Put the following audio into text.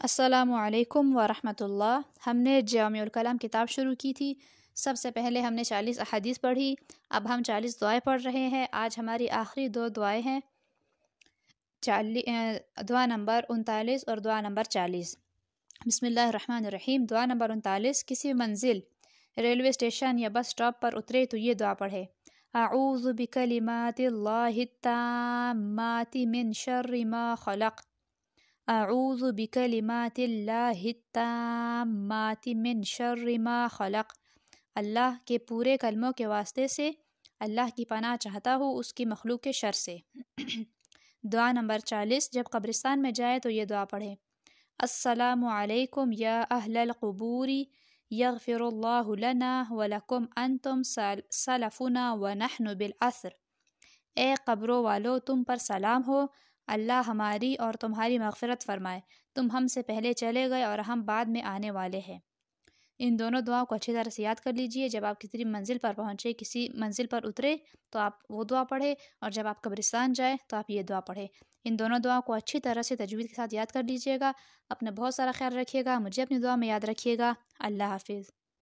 السلام علیکم ورحمۃ اللہ۔ ہم نے جامع الکلام کتاب شروع کی تھی۔ سب سے پہلے ہم نے 40 احادیث پڑھی، اب ہم 40 دعائیں پڑھ رہے ہیں۔ آج ہماری آخری 2 دعائیں ہیں، دعا نمبر 39 اور دعا نمبر 40۔ بسم اللہ الرحمن الرحیم۔ دعا نمبر 39، کسی منزل، ریلوے اسٹیشن یا بس اسٹاپ پر اترے تو یہ دعا پڑھے: اعوذ بکلمات اللہ التامات من شر ما خلق، اعوذ بکلمات اللہ التامات من شر ما خلق۔ اللہ کے پورے کلموں کے واسطے سے اللہ کی پناہ چاہتا ہوں اس کی مخلوق کے شر سے۔ دعا نمبر 40، جب قبرستان میں جائے تو یہ دعا پڑھے: السلام علیکم یا اہل القبور، یغفر اللہ لنا ولکم انتم سلفنا ونحن بالعثر۔ اے قبروں والو، تم پر سلام ہو، اللہ ہماری اور تمہاری مغفرت فرمائے، تم ہم سے پہلے چلے گئے اور ہم بعد میں آنے والے ہیں۔ ان دونوں دعاؤں کو اچھی طرح سے یاد کر لیجئے۔ جب آپ کسی منزل پر پہنچے، کسی منزل پر اترے تو آپ وہ دعا پڑھے، اور جب آپ قبرستان جائیں تو آپ یہ دعا پڑھیں۔ ان دونوں دعاؤں کو اچھی طرح سے تجوید کے ساتھ یاد کر لیجئے گا۔ اپنا بہت سارا خیال رکھیے گا، مجھے اپنی دعا میں یاد رکھیے گا۔ اللہ حافظ۔